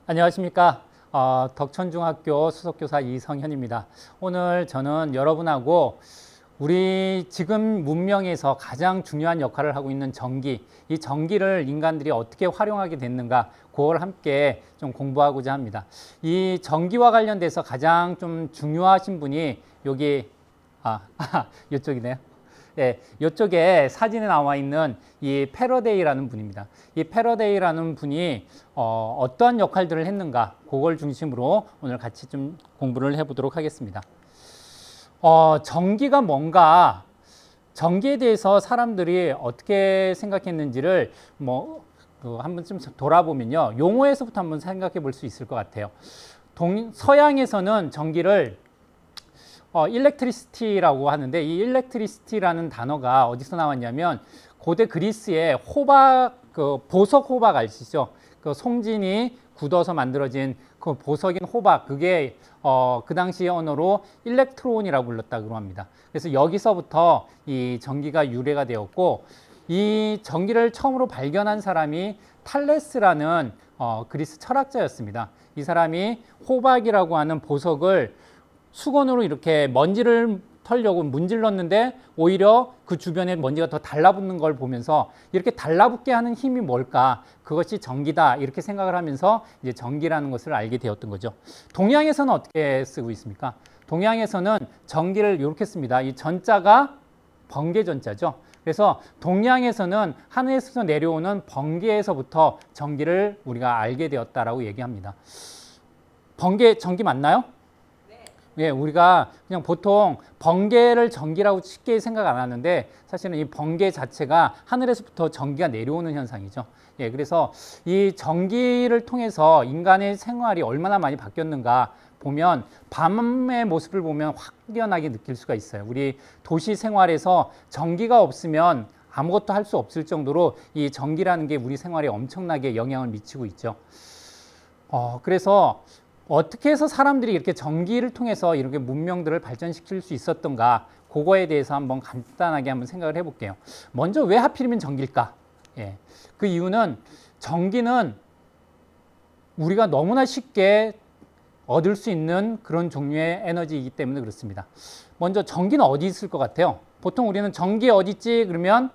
안녕하십니까. 덕천중학교 수석교사 이성현입니다. 오늘 저는 여러분하고 우리 지금 문명에서 가장 중요한 역할을 하고 있는 전기, 이 전기를 인간들이 어떻게 활용하게 됐는가, 그걸 함께 좀 공부하고자 합니다. 이 전기와 관련돼서 가장 좀 중요하신 분이 여기, 이쪽이네요. 예, 이쪽에 사진에 나와 있는 이 패러데이라는 분입니다. 이 패러데이라는 분이 어떠한 역할들을 했는가, 그걸 중심으로 오늘 같이 좀 공부를 해보도록 하겠습니다. 전기가 뭔가, 전기에 대해서 사람들이 어떻게 생각했는지를 한번 좀 돌아보면요, 용어에서부터 한번 생각해 볼 수 있을 것 같아요. 서양에서는 전기를 일렉트리시티라고 하는데, 이 일렉트리시티라는 단어가 어디서 나왔냐면 고대 그리스의 호박, 보석 호박 아시죠? 그 송진이 굳어서 만들어진 그 보석인 호박, 그게 그 당시 언어로 일렉트론이라고 불렀다고 합니다. 그래서 여기서부터 이 전기가 유래가 되었고, 이 전기를 처음으로 발견한 사람이 탈레스라는 그리스 철학자였습니다. 이 사람이 호박이라고 하는 보석을 수건으로 이렇게 먼지를 털려고 문질렀는데 오히려 그 주변에 먼지가 더 달라붙는 걸 보면서 이렇게 달라붙게 하는 힘이 뭘까? 그것이 전기다, 이렇게 생각을 하면서 이제 전기라는 것을 알게 되었던 거죠. 동양에서는 어떻게 쓰고 있습니까? 동양에서는 전기를 이렇게 씁니다. 이 전자가 번개 전자죠. 그래서 동양에서는 하늘에서 내려오는 번개에서부터 전기를 우리가 알게 되었다라고 얘기합니다. 번개, 전기 맞나요? 예, 우리가 그냥 보통 번개를 전기라고 쉽게 생각 안 하는데, 사실은 이 번개 자체가 하늘에서부터 전기가 내려오는 현상이죠. 예, 그래서 이 전기를 통해서 인간의 생활이 얼마나 많이 바뀌었는가 보면, 밤의 모습을 보면 확연하게 느낄 수가 있어요. 우리 도시 생활에서 전기가 없으면 아무것도 할 수 없을 정도로 이 전기라는 게 우리 생활에 엄청나게 영향을 미치고 있죠. 그래서 어떻게 해서 사람들이 이렇게 전기를 통해서 이렇게 문명들을 발전시킬 수 있었던가, 그거에 대해서 한번 간단하게 한번 생각을 해볼게요. 먼저 왜 하필이면 전기일까? 예, 그 이유는 전기는 우리가 너무나 쉽게 얻을 수 있는 그런 종류의 에너지이기 때문에 그렇습니다. 먼저 전기는 어디 있을 것 같아요? 보통 우리는 전기 어디 있지? 그러면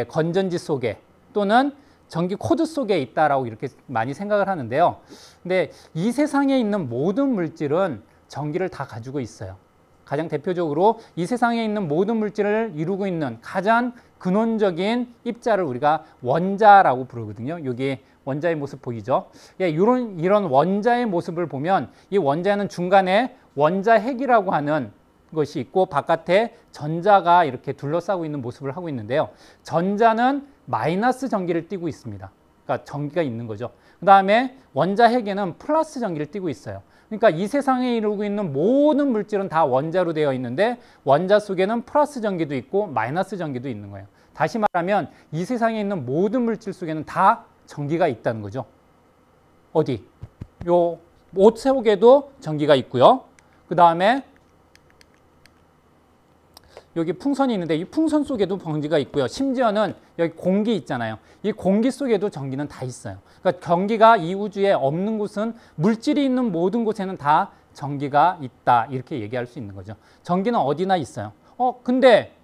건전지 속에, 또는 전기 코드 속에 있다라고 이렇게 많이 생각을 하는데요. 근데 이 세상에 있는 모든 물질은 전기를 다 가지고 있어요. 가장 대표적으로 이 세상에 있는 모든 물질을 이루고 있는 가장 근원적인 입자를 우리가 원자라고 부르거든요. 여기 원자의 모습 보이죠? 예, 이런 원자의 모습을 보면, 이 원자는 중간에 원자핵이라고 하는 것이 있고 바깥에 전자가 이렇게 둘러싸고 있는 모습을 하고 있는데요. 전자는 마이너스 전기를 띠고 있습니다. 그러니까 전기가 있는 거죠. 그 다음에 원자핵에는 플러스 전기를 띠고 있어요. 그러니까 이 세상에 이루고 있는 모든 물질은 다 원자로 되어 있는데, 원자 속에는 플러스 전기도 있고 마이너스 전기도 있는 거예요. 다시 말하면 이 세상에 있는 모든 물질 속에는 다 전기가 있다는 거죠. 어디? 요 옷 속에도 전기가 있고요. 그 다음에 여기 풍선이 있는데 이 풍선 속에도 전기가 있고요. 심지어는 여기 공기 있잖아요. 이 공기 속에도 전기는 다 있어요. 그러니까 전기가 이 우주에 없는 곳은, 물질이 있는 모든 곳에는 다 전기가 있다, 이렇게 얘기할 수 있는 거죠. 전기는 어디나 있어요. 근데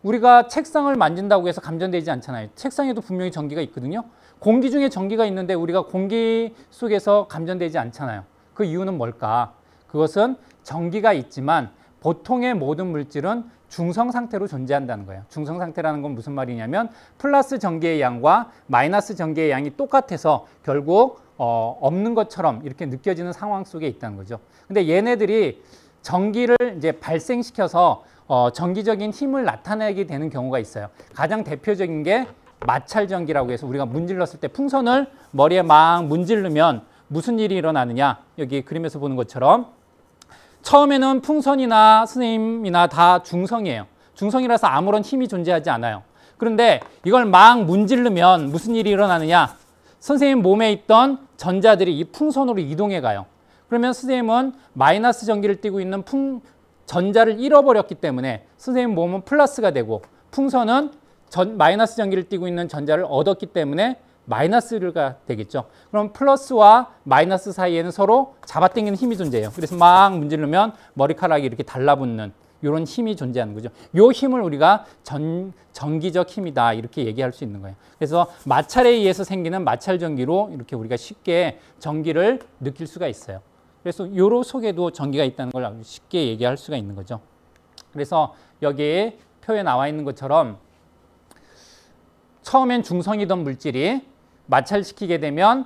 우리가 책상을 만진다고 해서 감전되지 않잖아요. 책상에도 분명히 전기가 있거든요. 공기 중에 전기가 있는데 우리가 공기 속에서 감전되지 않잖아요. 그 이유는 뭘까? 그것은 전기가 있지만 보통의 모든 물질은 중성 상태로 존재한다는 거예요. 중성 상태라는 건 무슨 말이냐면, 플러스 전기의 양과 마이너스 전기의 양이 똑같아서 결국 없는 것처럼 이렇게 느껴지는 상황 속에 있다는 거죠. 근데 얘네들이 전기를 이제 발생시켜서 전기적인 힘을 나타내게 되는 경우가 있어요. 가장 대표적인 게 마찰 전기라고 해서, 우리가 문질렀을 때 풍선을 머리에 막 문지르면 무슨 일이 일어나느냐, 여기 그림에서 보는 것처럼 처음에는 풍선이나 선생님이나 다 중성이에요. 중성이라서 아무런 힘이 존재하지 않아요. 그런데 이걸 막 문지르면 무슨 일이 일어나느냐, 선생님 몸에 있던 전자들이 이 풍선으로 이동해 가요. 그러면 선생님은 마이너스 전기를 띠고 있는 전자를 잃어버렸기 때문에 선생님 몸은 플러스가 되고, 풍선은 마이너스 전기를 띠고 있는 전자를 얻었기 때문에 마이너스가 되겠죠. 그럼 플러스와 마이너스 사이에는 서로 잡아당기는 힘이 존재해요. 그래서 막 문지르면 머리카락이 이렇게 달라붙는 이런 힘이 존재하는 거죠. 이 힘을 우리가 전기적 힘이다 이렇게 얘기할 수 있는 거예요. 그래서 마찰에 의해서 생기는 마찰 전기로 이렇게 우리가 쉽게 전기를 느낄 수가 있어요. 그래서 요로 속에도 전기가 있다는 걸 쉽게 얘기할 수가 있는 거죠. 그래서 여기 표에 나와 있는 것처럼 처음엔 중성이던 물질이 마찰시키게 되면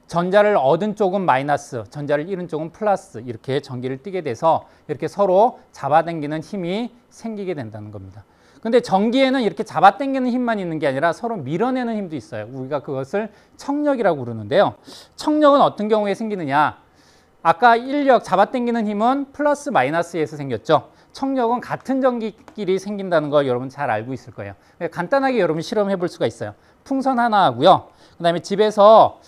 전자를 얻은 쪽은 마이너스, 전자를 잃은 쪽은 플러스 이렇게 전기를 띠게 돼서 이렇게 서로 잡아당기는 힘이 생기게 된다는 겁니다. 근데 전기에는 이렇게 잡아당기는 힘만 있는 게 아니라 서로 밀어내는 힘도 있어요. 우리가 그것을 척력이라고 부르는데요. 척력은 어떤 경우에 생기느냐? 아까 인력 잡아당기는 힘은 플러스 마이너스에서 생겼죠. 척력은 같은 전기끼리 생긴다는 걸 여러분 잘 알고 있을 거예요. 간단하게 여러분 실험해 볼 수가 있어요. 풍선 하나 하고요. 그다음에 집에서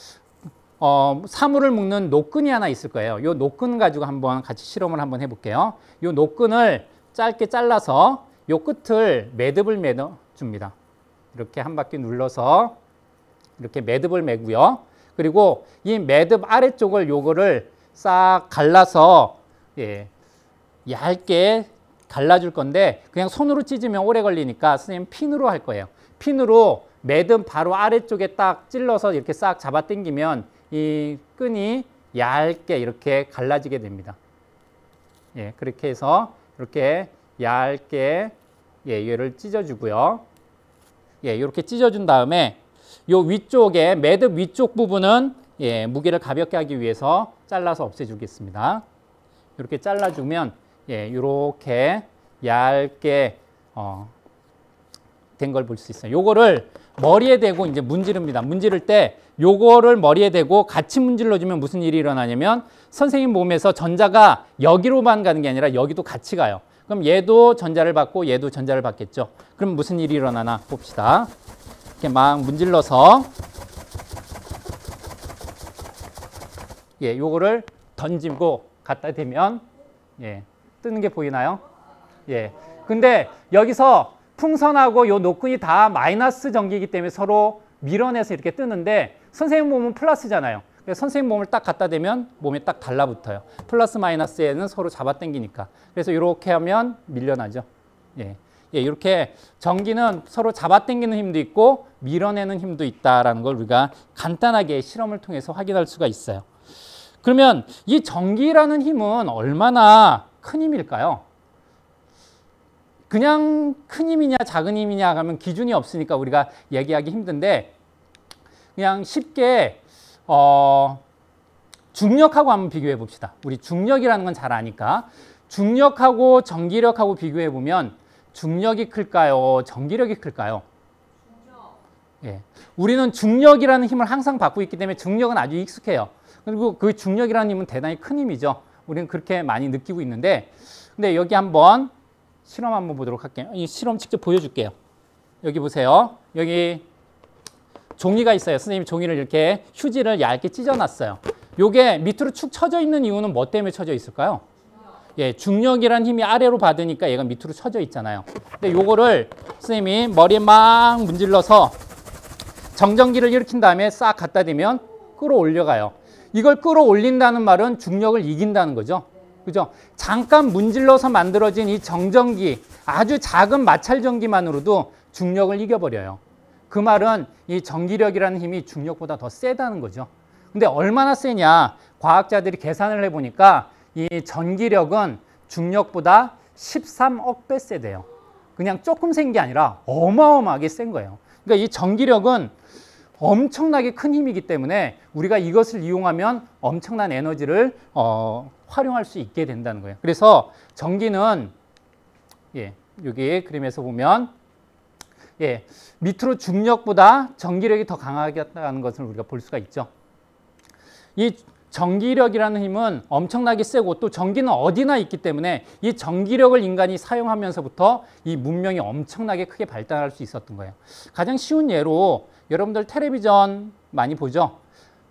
사물을 묶는 노끈이 하나 있을 거예요. 이 노끈 가지고 한번 같이 실험을 한번 해볼게요. 이 노끈을 짧게 잘라서 이 끝을 매듭을 매어 줍니다. 이렇게 한 바퀴 눌러서 이렇게 매듭을 매고요. 그리고 이 매듭 아래쪽을 요거를 싹 갈라서 얇게 갈라줄 건데 그냥 손으로 찢으면 오래 걸리니까 선생님 핀으로 할 거예요. 핀으로 매듭 바로 아래쪽에 딱 찔러서 이렇게 싹 잡아 당기면 이 끈이 얇게 이렇게 갈라지게 됩니다. 그렇게 해서 이렇게 얇게 얘를 찢어주고요. 이렇게 찢어준 다음에 요 위쪽에 매듭 위쪽 부분은 무게를 가볍게 하기 위해서 잘라서 없애주겠습니다. 이렇게 잘라주면 이렇게 얇게 된 걸 볼 수 있어요. 요거를 머리에 대고 이제 문지릅니다. 문지를 때 요거를 머리에 대고 같이 문질러주면 무슨 일이 일어나냐면 선생님 몸에서 전자가 여기로만 가는 게 아니라 여기도 같이 가요. 그럼 얘도 전자를 받고 얘도 전자를 받겠죠. 그럼 무슨 일이 일어나나 봅시다. 이렇게 막 문질러서 요거를 던지고 갖다 대면 뜨는 게 보이나요? 근데 여기서 풍선하고 요 노끈이 다 마이너스 전기이기 때문에 서로 밀어내서 이렇게 뜨는데 선생님 몸은 플러스잖아요. 그래서 선생님 몸을 딱 갖다 대면 몸에 딱 달라붙어요. 플러스 마이너스에는 서로 잡아당기니까. 그래서 이렇게 하면 밀려나죠. 이렇게 전기는 서로 잡아당기는 힘도 있고 밀어내는 힘도 있다라는 걸 우리가 간단하게 실험을 통해서 확인할 수가 있어요. 그러면 이 전기라는 힘은 얼마나 큰 힘일까요? 그냥 큰 힘이냐 작은 힘이냐 하면 기준이 없으니까 우리가 얘기하기 힘든데 그냥 쉽게 중력하고 한번 비교해 봅시다. 우리 중력이라는 건 잘 아니까 중력하고 전기력하고 비교해 보면 중력이 클까요? 전기력이 클까요? 우리는 중력이라는 힘을 항상 받고 있기 때문에 중력은 아주 익숙해요. 그리고 그 중력이라는 힘은 대단히 큰 힘이죠. 우리는 그렇게 많이 느끼고 있는데 근데 여기 한번 실험 한번 보도록 할게요. 이 실험 직접 보여줄게요. 여기 보세요. 여기 종이가 있어요. 선생님이 종이를 이렇게 휴지를 얇게 찢어놨어요. 요게 밑으로 축 처져 있는 이유는 뭐 때문에 처져 있을까요? 중력이라는 힘이 아래로 받으니까 얘가 밑으로 처져 있잖아요. 근데 요거를 선생님이 머리에 막 문질러서 정전기를 일으킨 다음에 싹 갖다 대면 끌어올려가요. 이걸 끌어올린다는 말은 중력을 이긴다는 거죠. 그죠? 잠깐 문질러서 만들어진 이 정전기, 아주 작은 마찰 전기만으로도 중력을 이겨버려요. 그 말은 이 전기력이라는 힘이 중력보다 더 세다는 거죠. 근데 얼마나 세냐? 과학자들이 계산을 해보니까 이 전기력은 중력보다 13억 배 세대요. 그냥 조금 센 게 아니라 어마어마하게 센 거예요. 그러니까 이 전기력은 엄청나게 큰 힘이기 때문에 우리가 이것을 이용하면 엄청난 에너지를 활용할 수 있게 된다는 거예요. 그래서 전기는 여기 그림에서 보면 밑으로 중력보다 전기력이 더 강하겠다는 것을 우리가 볼 수가 있죠. 이 전기력이라는 힘은 엄청나게 세고 또 전기는 어디나 있기 때문에 이 전기력을 인간이 사용하면서부터 이 문명이 엄청나게 크게 발달할 수 있었던 거예요. 가장 쉬운 예로 여러분들 텔레비전 많이 보죠?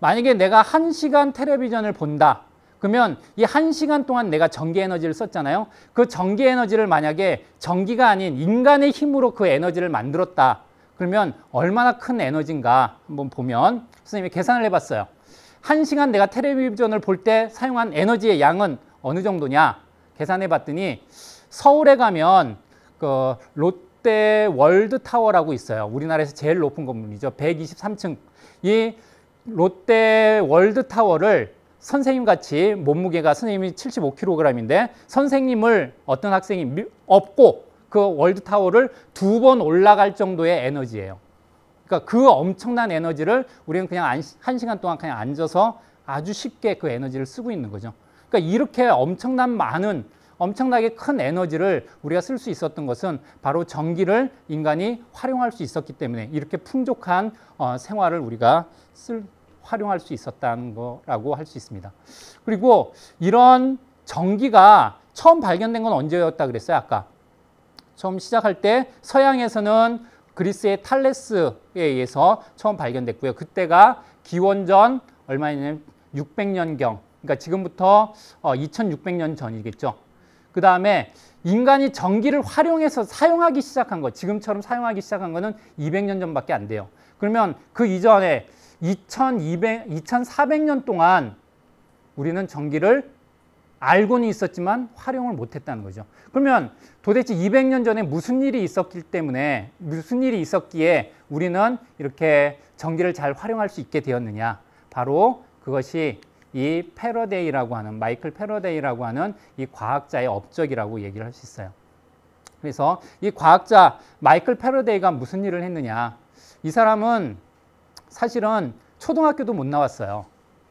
만약에 내가 1시간 텔레비전을 본다. 그러면 이 1시간 동안 내가 전기 에너지를 썼잖아요. 그 전기 에너지를 만약에 전기가 아닌 인간의 힘으로 그 에너지를 만들었다. 그러면 얼마나 큰 에너지인가 한번 보면 선생님이 계산을 해봤어요. 1시간 내가 텔레비전을 볼 때 사용한 에너지의 양은 어느 정도냐 계산해 봤더니 서울에 가면 그 롯데 월드타워라고 있어요. 우리나라에서 제일 높은 건물이죠. 123층. 이 롯데 월드타워를 선생님 같이 몸무게가 선생님이 75kg인데 선생님을 어떤 학생이 업고 그 월드타워를 2번 올라갈 정도의 에너지예요. 그러니까 그 엄청난 에너지를 우리는 그냥 1시간 동안 그냥 앉아서 아주 쉽게 그 에너지를 쓰고 있는 거죠. 그러니까 이렇게 엄청나게 큰 에너지를 우리가 쓸 수 있었던 것은 바로 전기를 인간이 활용할 수 있었기 때문에 이렇게 풍족한 생활을 우리가 활용할 수 있었다는 거라고 할 수 있습니다. 그리고 이런 전기가 처음 발견된 건 언제였다 그랬어요? 아까 처음 시작할 때 서양에서는 그리스의 탈레스에 의해서 처음 발견됐고요. 그때가 기원전 얼마냐면 600년경, 그러니까 지금부터 2600년 전이겠죠. 그 다음에 인간이 전기를 활용해서 사용하기 시작한 것, 지금처럼 사용하기 시작한 거는 200년 전밖에 안 돼요. 그러면 그 이전에 2400년 동안 우리는 전기를 알고는 있었지만 활용을 못했다는 거죠. 그러면 도대체 200년 전에 무슨 일이 있었기에 우리는 이렇게 전기를 잘 활용할 수 있게 되었느냐? 바로 그것이 이 패러데이라고 하는 마이클 패러데이라고 하는 이 과학자의 업적이라고 얘기를 할 수 있어요. 그래서 이 과학자 마이클 패러데이가 무슨 일을 했느냐? 이 사람은 사실은 초등학교도 못 나왔어요.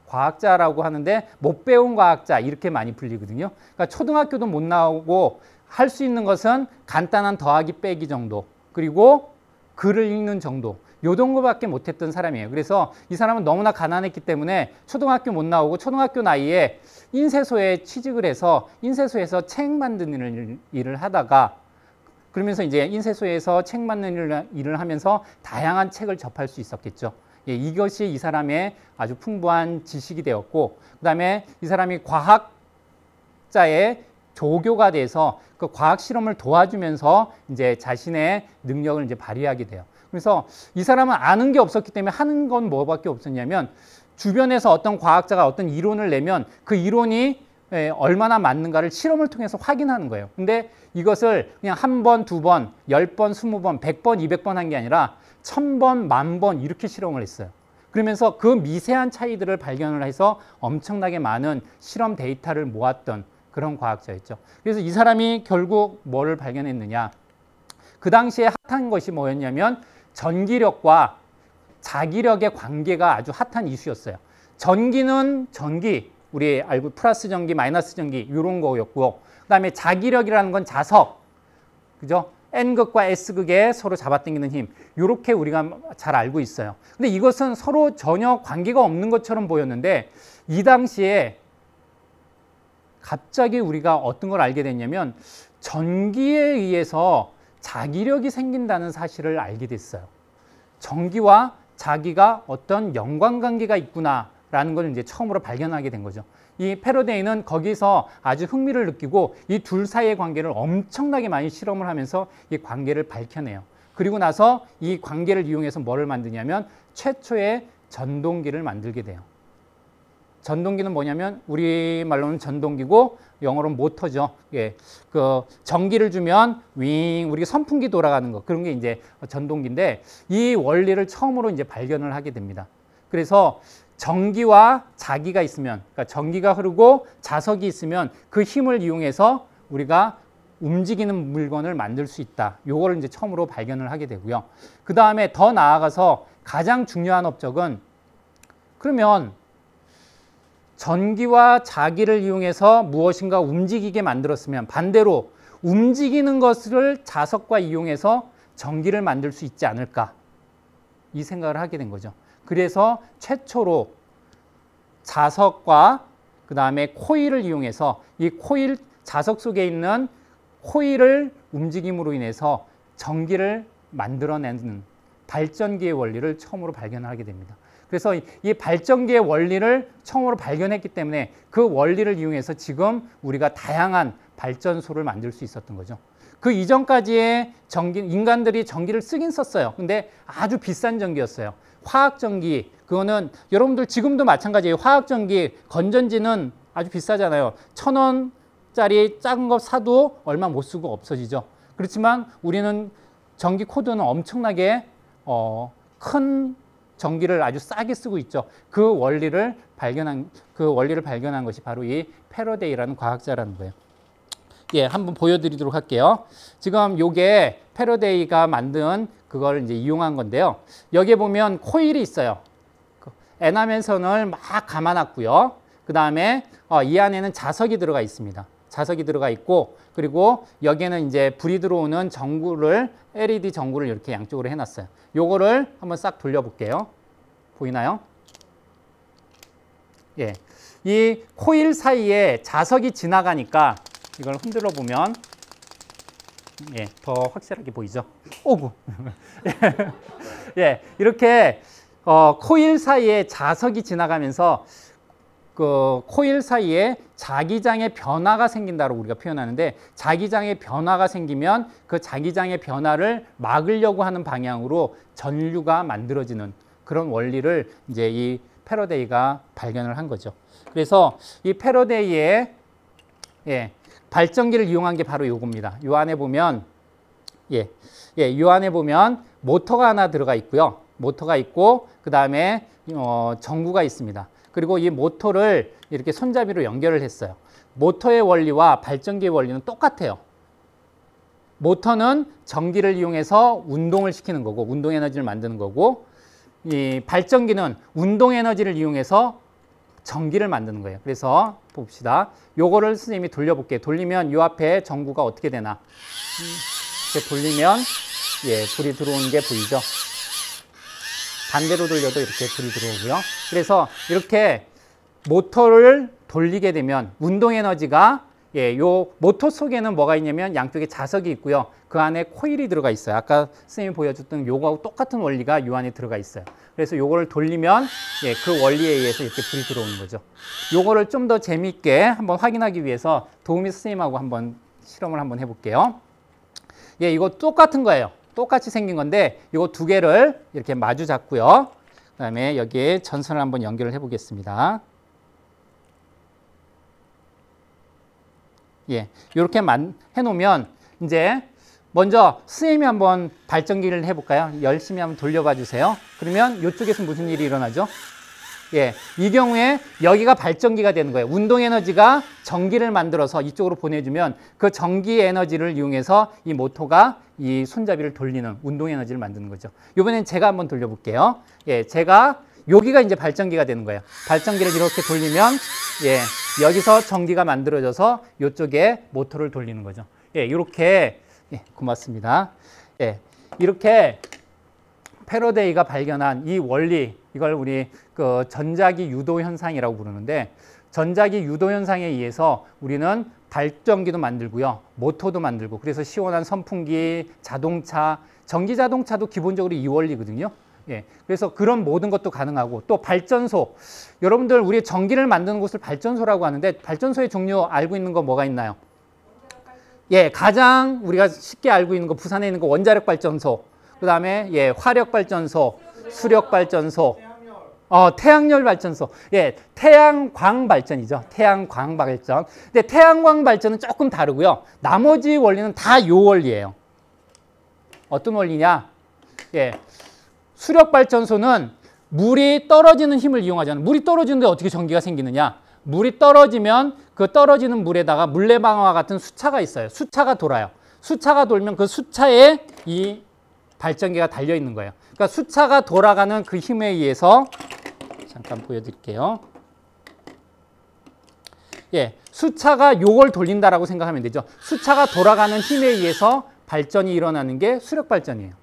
과학자라고 하는데 못 배운 과학자 이렇게 많이 불리거든요. 그러니까 초등학교도 못 나오고 할 수 있는 것은 간단한 더하기 빼기 정도, 그리고 글을 읽는 정도, 요 정도밖에 못했던 사람이에요. 그래서 이 사람은 너무나 가난했기 때문에 초등학교 못 나오고 초등학교 나이에 인쇄소에 취직을 해서 인쇄소에서 책 만드는 일을 하다가, 그러면서 이제 인쇄소에서 책 만드는 일을 하면서 다양한 책을 접할 수 있었겠죠. 예, 이것이 이 사람의 아주 풍부한 지식이 되었고, 그 다음에 이 사람이 과학자의 조교가 돼서 그 과학 실험을 도와주면서 이제 자신의 능력을 이제 발휘하게 돼요. 그래서 이 사람은 아는 게 없었기 때문에 하는 건 뭐밖에 없었냐면 주변에서 어떤 과학자가 어떤 이론을 내면 그 이론이 얼마나 맞는가를 실험을 통해서 확인하는 거예요. 근데 이것을 그냥 한 번, 두 번, 10번, 20번, 100번, 200번 한 게 아니라 1000번, 10,000번 이렇게 실험을 했어요. 그러면서 그 미세한 차이들을 발견을 해서 엄청나게 많은 실험 데이터를 모았던 그런 과학자였죠. 그래서 이 사람이 결국 뭐를 발견했느냐. 그 당시에 핫한 것이 뭐였냐면 전기력과 자기력의 관계가 아주 핫한 이슈였어요. 전기는 전기, 우리 알고 플러스 전기, 마이너스 전기 이런 거였고, 그 다음에 자기력이라는 건 자석, 그죠? N극과 S극에 서로 잡아당기는 힘, 이렇게 우리가 잘 알고 있어요. 근데 이것은 서로 전혀 관계가 없는 것처럼 보였는데 이 당시에 갑자기 우리가 어떤 걸 알게 됐냐면 전기에 의해서 자기력이 생긴다는 사실을 알게 됐어요. 전기와 자기가 어떤 연관관계가 있구나라는 걸 이제 처음으로 발견하게 된 거죠. 이 패러데이는 거기서 아주 흥미를 느끼고 이 둘 사이의 관계를 엄청나게 많이 실험을 하면서 이 관계를 밝혀내요. 그리고 나서 이 관계를 이용해서 뭐를 만드냐면 최초의 전동기를 만들게 돼요. 전동기는 뭐냐면 우리말로는 전동기고 영어로는 모터죠. 예, 그 전기를 주면 윙 우리가 선풍기 돌아가는 거, 그런 게 이제 전동기인데 이 원리를 처음으로 이제 발견을 하게 됩니다. 그래서 전기와 자기가 있으면, 그러니까 전기가 흐르고 자석이 있으면 그 힘을 이용해서 우리가 움직이는 물건을 만들 수 있다. 요거를 이제 처음으로 발견을 하게 되고요. 그 다음에 더 나아가서 가장 중요한 업적은, 그러면 전기와 자기를 이용해서 무엇인가 움직이게 만들었으면 반대로 움직이는 것을 자석과 이용해서 전기를 만들 수 있지 않을까, 이 생각을 하게 된 거죠. 그래서 최초로 자석과 그 다음에 코일을 이용해서 이 코일, 자석 속에 있는 코일을 움직임으로 인해서 전기를 만들어내는 발전기의 원리를 처음으로 발견하게 됩니다. 그래서 이 발전기의 원리를 처음으로 발견했기 때문에 그 원리를 이용해서 지금 우리가 다양한 발전소를 만들 수 있었던 거죠. 그 이전까지의 전기, 인간들이 전기를 쓰긴 썼어요. 근데 아주 비싼 전기였어요. 화학전기, 그거는 여러분들 지금도 마찬가지예요. 화학전기, 건전지는 아주 비싸잖아요. 1,000원짜리 작은 거 사도 얼마 못 쓰고 없어지죠. 그렇지만 우리는 전기 코드는 엄청나게 큰 전기를 아주 싸게 쓰고 있죠. 그 원리를 발견한 것이 바로 이 패러데이라는 과학자라는 거예요. 예, 한번 보여드리도록 할게요. 지금 요게 패러데이가 만든 그걸 이제 이용한 건데요. 여기에 보면 코일이 있어요. 에나멘선을 막 감아놨고요. 그 다음에 이 안에는 자석이 들어가 있습니다. 자석이 들어가 있고, 그리고 여기에는 이제 불이 들어오는 전구를, LED 전구를 이렇게 양쪽으로 해놨어요. 요거를 한번 싹 돌려볼게요. 보이나요? 예, 이 코일 사이에 자석이 지나가니까 이걸 흔들어 보면 예, 더 확실하게 보이죠? 오구. 예, 이렇게 코일 사이에 자석이 지나가면서 그 코일 사이에 자기장의 변화가 생긴다고 우리가 표현하는데, 자기장의 변화가 생기면 그 자기장의 변화를 막으려고 하는 방향으로 전류가 만들어지는 그런 원리를 이제 이 패러데이가 발견을 한 거죠. 그래서 이 패러데이의 발전기를 이용한 게 바로 요겁니다. 요 안에 보면 요 안에 보면 모터가 하나 들어가 있고요. 모터가 있고, 그 다음에 전구가 있습니다. 그리고 이 모터를 이렇게 손잡이로 연결을 했어요. 모터의 원리와 발전기의 원리는 똑같아요. 모터는 전기를 이용해서 운동을 시키는 거고, 운동 에너지를 만드는 거고, 이 발전기는 운동 에너지를 이용해서 전기를 만드는 거예요. 그래서 봅시다. 요거를 선생님이 돌려볼게요. 돌리면 요 앞에 전구가 어떻게 되나. 이렇게 돌리면 불이 들어오는 게 보이죠. 반대로 돌려도 이렇게 불이 들어오고요. 그래서 이렇게 모터를 돌리게 되면 운동 에너지가 요 모터 속에는 뭐가 있냐면 양쪽에 자석이 있고요. 그 안에 코일이 들어가 있어요. 아까 선생님이 보여줬던 요거하고 똑같은 원리가 요 안에 들어가 있어요. 그래서 요거를 돌리면 그 원리에 의해서 이렇게 불이 들어오는 거죠. 요거를 좀 더 재미있게 한번 확인하기 위해서 도우미 선생님하고 한번 실험을 한번 해볼게요. 이거 똑같은 거예요. 똑같이 생긴 건데 이거 두 개를 이렇게 마주 잡고요. 그 다음에 여기에 전선을 한번 연결을 해보겠습니다. 이렇게 해놓으면 이제 먼저 선생님이 한번 발전기를 해볼까요? 열심히 한번 돌려봐 주세요. 그러면 이쪽에서 무슨 일이 일어나죠? 이 경우에 여기가 발전기가 되는 거예요. 운동 에너지가 전기를 만들어서 이쪽으로 보내주면 그 전기 에너지를 이용해서 이 모터가 이 손잡이를 돌리는 운동 에너지를 만드는 거죠. 이번엔 제가 한번 돌려볼게요. 제가 여기가 이제 발전기가 되는 거예요. 발전기를 이렇게 돌리면 여기서 전기가 만들어져서 이쪽에 모터를 돌리는 거죠. 이렇게 고맙습니다. 이렇게 패러데이가 발견한 이 원리, 이걸 우리 그 전자기 유도 현상이라고 부르는데, 전자기 유도 현상에 의해서 우리는 발전기도 만들고요, 모터도 만들고, 그래서 시원한 선풍기, 자동차, 전기 자동차도 기본적으로 이 원리거든요. 그래서 그런 모든 것도 가능하고, 또 발전소, 여러분들 우리 전기를 만드는 곳을 발전소라고 하는데, 발전소의 종류 알고 있는 거 뭐가 있나요? 가장 우리가 쉽게 알고 있는 거, 부산에 있는 거 원자력 발전소, 그 다음에 화력 발전소, 수력 발전소, 태양열 발전소, 태양광 발전이죠. 태양광 발전. 근데 태양광 발전은 조금 다르고요. 나머지 원리는 다 요 원리예요. 어떤 원리냐? 수력 발전소는 물이 떨어지는 힘을 이용하잖아요. 물이 떨어지는데 어떻게 전기가 생기느냐? 물이 떨어지면 그 떨어지는 물에다가 물레방아와 같은 수차가 있어요. 수차가 돌아요. 수차가 돌면 그 수차에 이 발전기가 달려 있는 거예요. 그러니까 수차가 돌아가는 그 힘에 의해서, 잠깐 보여드릴게요. 수차가 요걸 돌린다라고 생각하면 되죠. 수차가 돌아가는 힘에 의해서 발전이 일어나는 게 수력 발전이에요.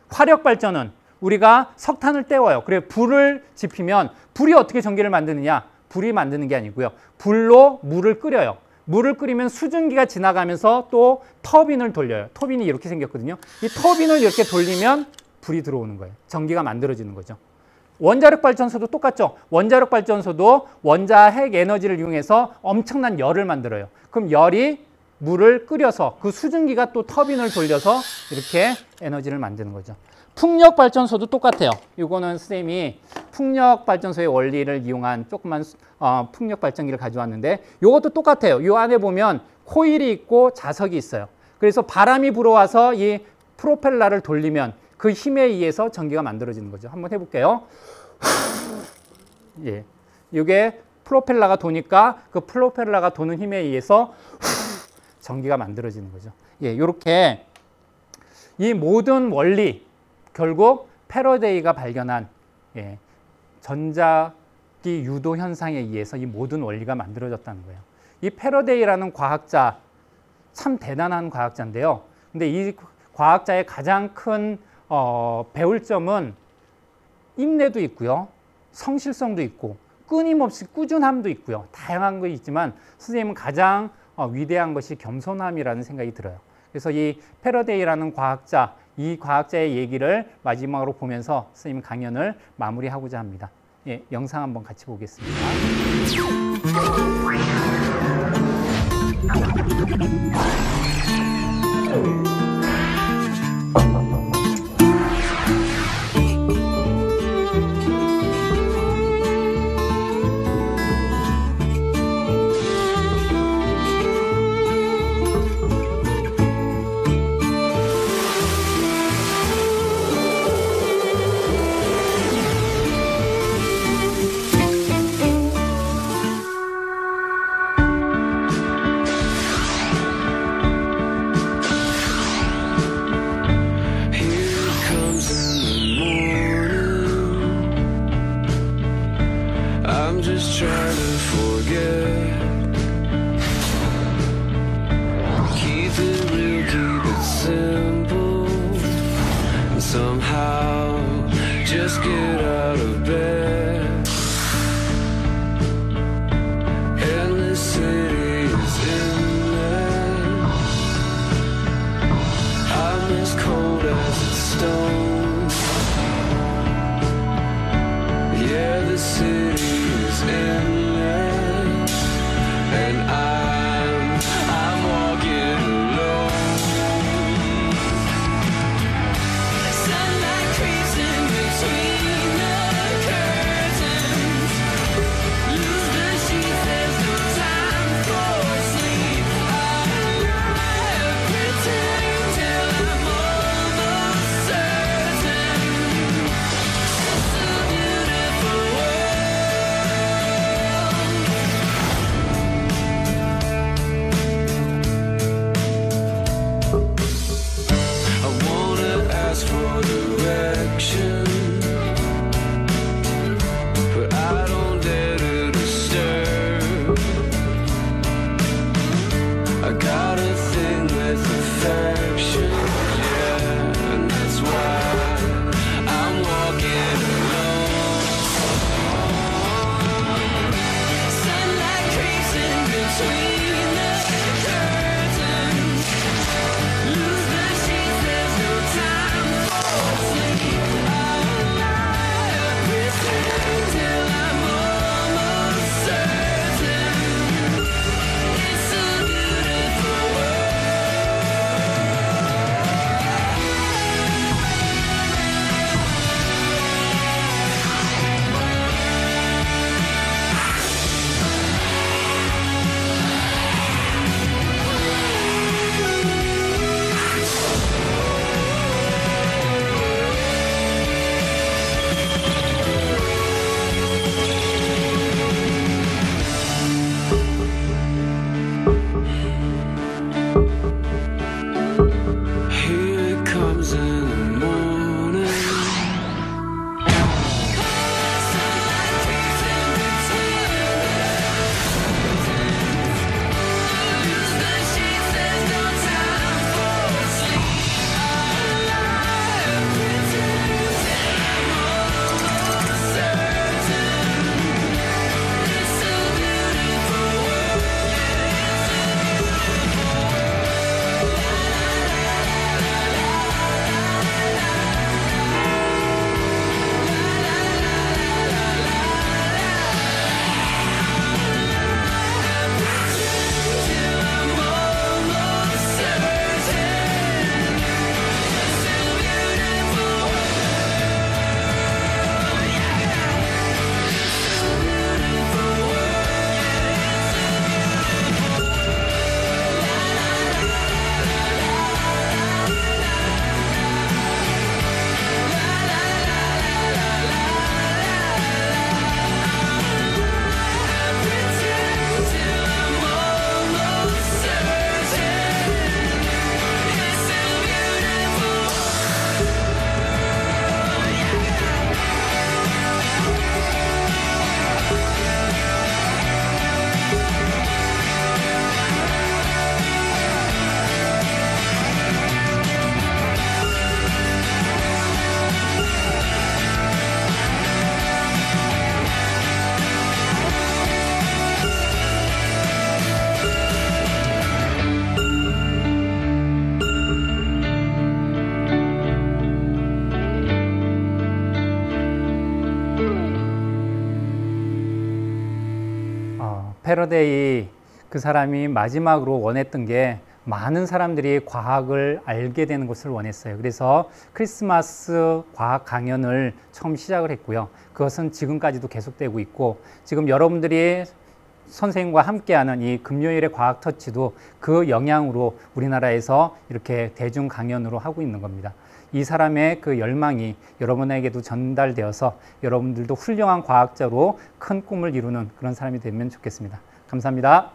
화력 발전은 우리가 석탄을 때워요. 그래 불을 지피면 불이 어떻게 전기를 만드느냐? 불이 만드는 게 아니고요. 불로 물을 끓여요. 물을 끓이면 수증기가 지나가면서 또 터빈을 돌려요. 터빈이 이렇게 생겼거든요. 이 터빈을 이렇게 돌리면 불이 들어오는 거예요. 전기가 만들어지는 거죠. 원자력 발전소도 똑같죠. 원자력 발전소도 원자핵 에너지를 이용해서 엄청난 열을 만들어요. 그럼 열이 물을 끓여서 그 수증기가 또 터빈을 돌려서 이렇게 에너지를 만드는 거죠. 풍력 발전소도 똑같아요. 이거는 선생님이 풍력 발전소의 원리를 이용한 조그만 풍력 발전기를 가져왔는데 이것도 똑같아요. 이 안에 보면 코일이 있고 자석이 있어요. 그래서 바람이 불어와서 이 프로펠러를 돌리면 그 힘에 의해서 전기가 만들어지는 거죠. 한번 해볼게요. 예, 이게 프로펠러가 도니까 그 프로펠러가 도는 힘에 의해서 전기가 만들어지는 거죠. 예, 이렇게 이 모든 원리 결국 패러데이가 발견한 전자기 유도 현상에 의해서 이 모든 원리가 만들어졌다는 거예요. 이 패러데이라는 과학자 참 대단한 과학자인데요. 근데 이 과학자의 가장 큰 배울 점은 인내도 있고요. 성실성도 있고 끊임없이 꾸준함도 있고요. 다양한 거 있지만 선생님은 가장 위대한 것이 겸손함이라는 생각이 들어요. 그래서 이 패러데이라는 과학자, 이 과학자의 얘기를 마지막으로 보면서 선생님 강연을 마무리하고자 합니다. 예, 영상 한번 같이 보겠습니다. 패러데이 그 사람이 마지막으로 원했던 게 많은 사람들이 과학을 알게 되는 것을 원했어요. 그래서 크리스마스 과학 강연을 처음 시작을 했고요. 그것은 지금까지도 계속되고 있고, 지금 여러분들이 선생님과 함께하는 이 금요일의 과학 터치도 그 영향으로 우리나라에서 이렇게 대중 강연으로 하고 있는 겁니다. 이 사람의 그 열망이 여러분에게도 전달되어서 여러분들도 훌륭한 과학자로 큰 꿈을 이루는 그런 사람이 되면 좋겠습니다. 감사합니다.